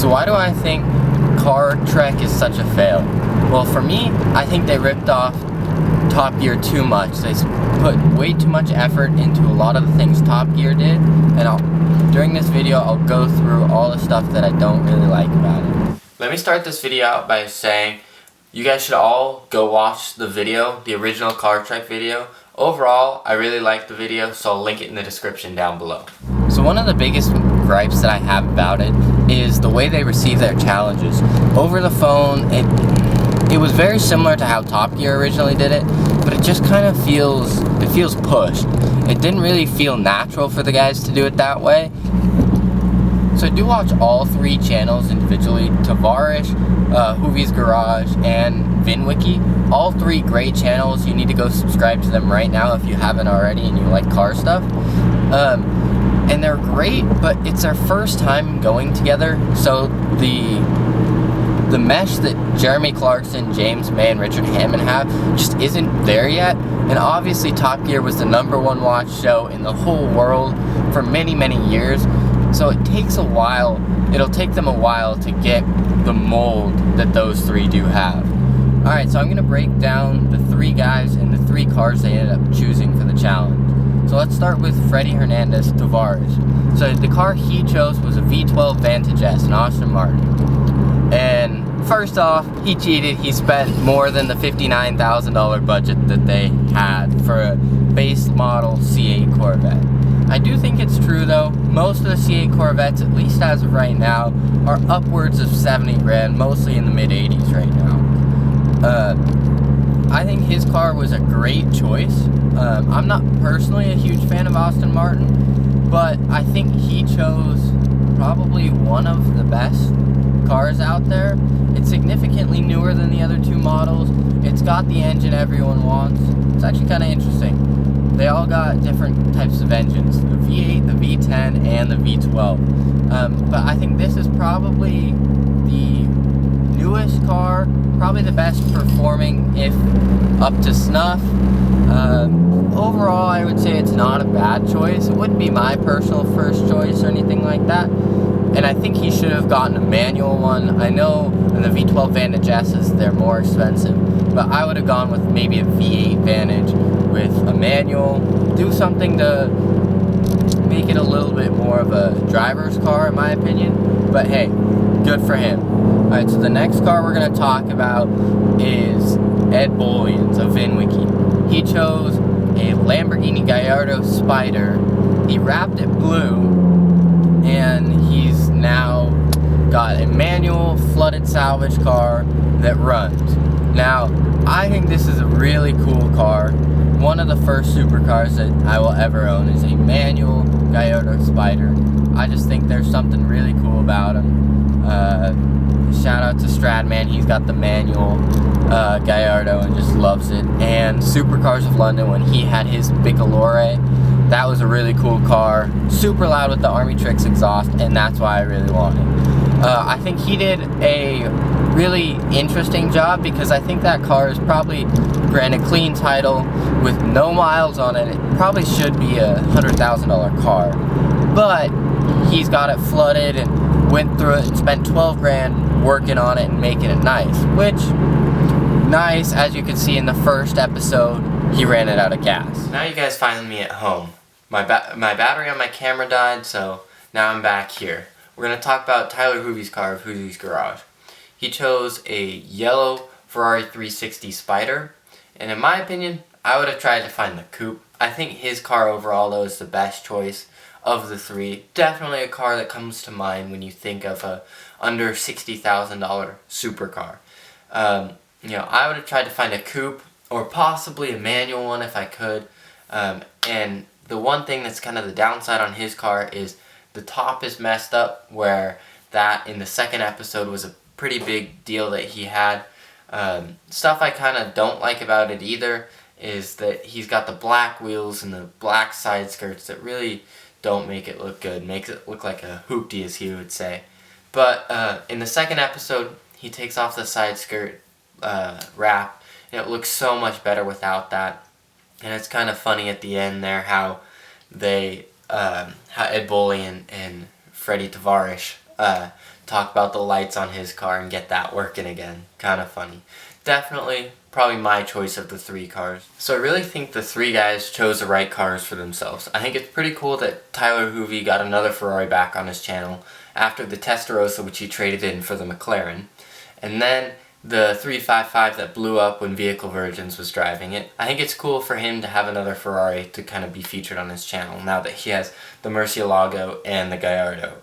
So why do I think CarTrek is such a fail? Well, for me, I think they ripped off Top Gear too much. They put way too much effort into a lot of the things Top Gear did, and during this video I'll go through all the stuff that I don't really like about it. Let me start this video out by saying you guys should all go watch the video, the original CarTrek video. Overall, I really like the video, so I'll link it in the description down below. So one of the biggest gripes that I have about it is the way they receive their challenges. Over the phone, it was very similar to how Top Gear originally did it, but it just kind of feels pushed. It didn't really feel natural for the guys to do it that way. So I do watch all three channels individually, Tavarishs, Hoovies Garage, and VINwiki. All three great channels. You need to go subscribe to them right now if you haven't already and you like car stuff. And they're great, but it's their first time going together, so the mesh that Jeremy Clarkson, James May, and Richard Hammond have just isn't there yet. And obviously Top Gear was the #1 watch show in the whole world for many, many years. So it takes a while, it'll take them a while to get the mold that those three do have. Alright, so I'm going to break down the three guys and the three cars they ended up choosing for the challenge. So let's start with Freddie Hernandez, Tavarishs. So the car he chose was a V12 Vantage S, an Aston Martin. And first off, he cheated. He spent more than the $59,000 budget that they had for a base model C8 Corvette. I do think it's true though, most of the C8 Corvettes, at least as of right now, are upwards of 70 grand, mostly in the mid 80s right now. I think his car was a great choice. I'm not personally a huge fan of Aston Martin, but I think he chose probably one of the best cars out there. It's significantly newer than the other two models. It's got the engine everyone wants. It's actually kind of interesting. They all got different types of engines, the V8, the V10, and the V12. But I think this is probably the newest car, probably the best performing if up to snuff. Overall, I would say it's not a bad choice. It wouldn't be my personal first choice or anything like that. And I think he should have gotten a manual one. I know in the V12 Vantage S's, they're more expensive, but I would have gone with maybe a V8 Vantage with a manual. Do something to make it a little bit more of a driver's car, in my opinion. But hey, good for him. Alright, so the next car we're going to talk about is Ed Bolian's of VINwiki. He chose a Lamborghini Gallardo Spider. He wrapped it blue, and he's now got a manual flooded salvage car that runs. Now, I think this is a really cool car. One of the first supercars that I will ever own is a manual Gallardo Spider. I just think there's something really cool about him. Shout out to Stradman, he's got the manual Gallardo and just loves it. And Supercars of London, when he had his Bicolore, that was a really cool car. Super loud with the Army Tricks exhaust, and that's why I really want it. I think he did a really interesting job because I think that car is probably, granted clean title with no miles on it, it probably should be a $100,000 car. But he's got it flooded and went through it and spent 12 grand working on it and making it nice. Which, nice, as you can see in the first episode, he ran it out of gas. Now you guys find me at home. My battery on my camera died, so now I'm back here. We're going to talk about Tyler Hoovies' car of Hoovies Garage. He chose a yellow Ferrari 360 Spider, and in my opinion, I would have tried to find the coupe. I think his car overall, though, is the best choice of the three. Definitely a car that comes to mind when you think of a under $60,000 supercar. I would have tried to find a coupe or possibly a manual one if I could. And the one thing that's kind of the downside on his car is the top is messed up, where that in the second episode was a pretty big deal that he had. Stuff I kind of don't like about it either is that he's got the black wheels and the black side skirts that really don't make it look good. Makes it look like a hoopty, as he would say. But in the second episode, he takes off the side skirt wrap, and it looks so much better without that. And it's kind of funny at the end there how Ed Bolian and Freddie Tavarishs talk about the lights on his car and get that working again. Kind of funny. Definitely, probably my choice of the 3 cars. So I really think the 3 guys chose the right cars for themselves. I think it's pretty cool that Tyler Hoovie got another Ferrari back on his channel after the Testarossa, which he traded in for the McLaren. And then the 355 that blew up when Vehicle Virgins was driving it. I think it's cool for him to have another Ferrari to kind of be featured on his channel now that he has the Murcielago and the Gallardo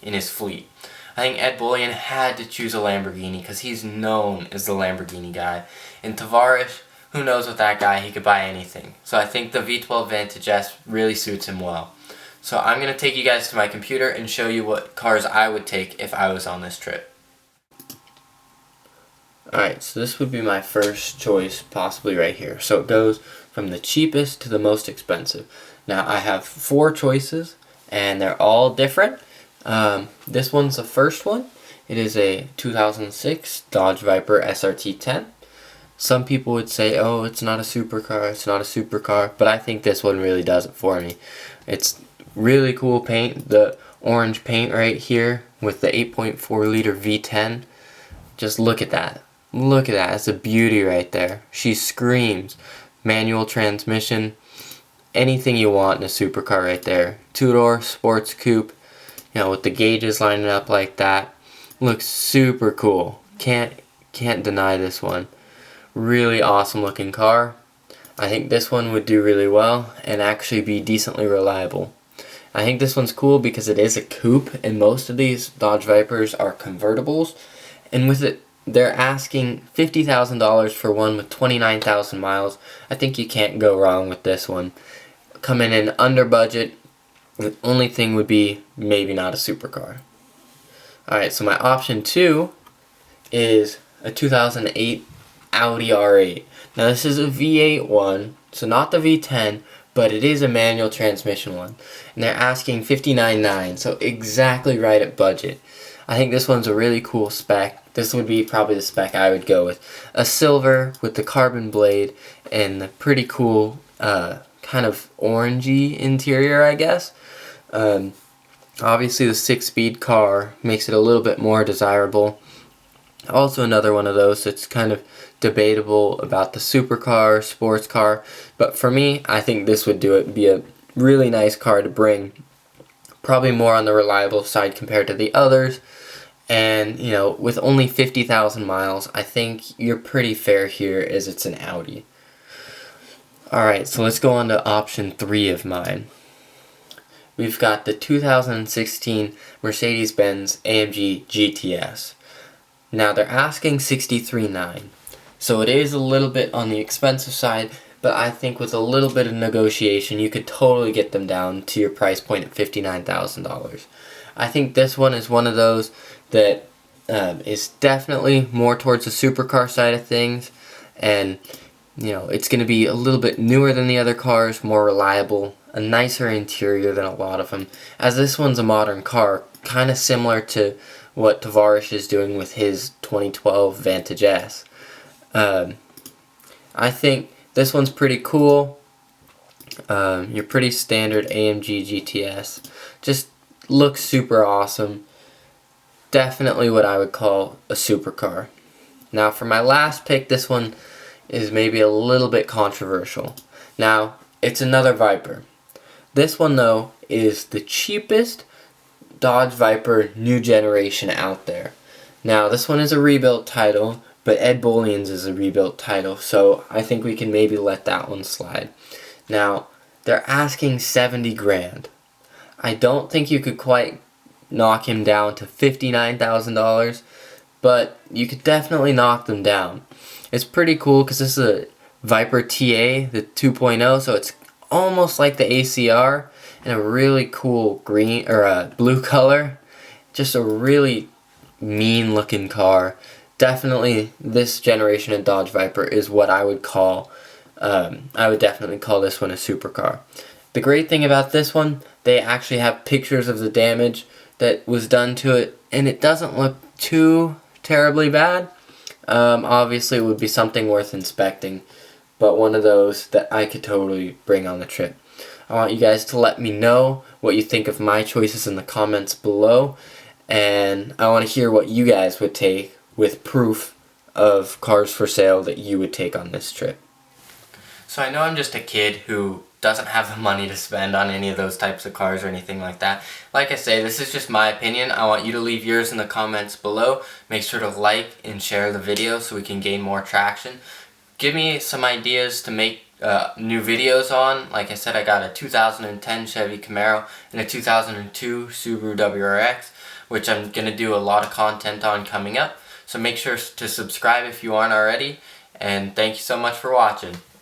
in his fleet. I think Ed Bullion had to choose a Lamborghini because he's known as the Lamborghini guy. And Tavarishs, who knows with that guy, he could buy anything. So I think the V12 Vantage S really suits him well. So I'm going to take you guys to my computer and show you what cars I would take if I was on this trip. Alright, so this would be my first choice, possibly right here. So it goes from the cheapest to the most expensive. Now I have 4 choices, and they're all different. This one's the first one. It is a 2006 Dodge Viper SRT10. Some people would say, oh, it's not a supercar, it's not a supercar, but I think this one really does it for me. It's really cool paint, the orange paint right here with the 8.4 liter V10. Just look at that. Look at that, it's a beauty right there. She screams. Manual transmission, anything you want in a supercar right there. 2-door, sports coupe, you know, with the gauges lining up like that. Looks super cool. Can't deny this one. Really awesome looking car. I think this one would do really well and actually be decently reliable. I think this one's cool because it is a coupe, and most of these Dodge Vipers are convertibles, and with it they're asking $50,000 for one with 29,000 miles. I think you can't go wrong with this one. Coming in under budget, the only thing would be maybe not a supercar. Alright, so my option 2 is a 2008 Audi R8. Now this is a V8 one, so not the V10, but it is a manual transmission one. And they're asking $59,900, so exactly right at budget. I think this one's a really cool spec. This would be probably the spec I would go with. A silver with the carbon blade and the pretty cool kind of orangey interior, I guess. Obviously the 6-speed car makes it a little bit more desirable. Also another one of those that's kind of debatable about the supercar, sports car. But for me, I think this would do it. Be a really nice car to bring. Probably more on the reliable side compared to the others. And, you know, with only 50,000 miles, I think you're pretty fair here as it's an Audi. Alright, so let's go on to option 3 of mine. We've got the 2016 Mercedes-Benz AMG GTS. Now, they're asking $63,900. So it is a little bit on the expensive side, but I think with a little bit of negotiation, you could totally get them down to your price point at $59,000. I think this one is one of those that is definitely more towards the supercar side of things, and you know, it's going to be a little bit newer than the other cars, more reliable, a nicer interior than a lot of them, as this one's a modern car, kind of similar to what Tavarishs is doing with his 2012 Vantage S. I think this one's pretty cool. Your pretty standard AMG GTS. Just looks super awesome. Definitely what I would call a supercar. Now for my last pick, this one is maybe a little bit controversial. Now, it's another Viper. This one though is the cheapest Dodge Viper new generation out there. Now this one is a rebuilt title, but Ed Bullion's is a rebuilt title, so I think we can maybe let that one slide. Now, they're asking $70,000. I don't think you could quite knock him down to $59,000, but you could definitely knock them down. It's pretty cool because this is a Viper TA, the 2.0, so it's almost like the ACR in a really cool green or a blue color. Just a really mean looking car. Definitely this generation of Dodge Viper is what I would call, I would definitely call this one a supercar. The great thing about this one, they actually have pictures of the damage that was done to it, and it doesn't look too terribly bad. Obviously it would be something worth inspecting, but one of those that I could totally bring on the trip. I want you guys to let me know what you think of my choices in the comments below, and I want to hear what you guys would take with proof of cars for sale that you would take on this trip. So I know I'm just a kid who doesn't have the money to spend on any of those types of cars or anything like that. Like I say, this is just my opinion. I want you to leave yours in the comments below. Make sure to like and share the video so we can gain more traction. Give me some ideas to make new videos on. Like I said, I got a 2010 Chevy Camaro and a 2002 Subaru WRX, which I'm going to do a lot of content on coming up. So make sure to subscribe if you aren't already, and thank you so much for watching.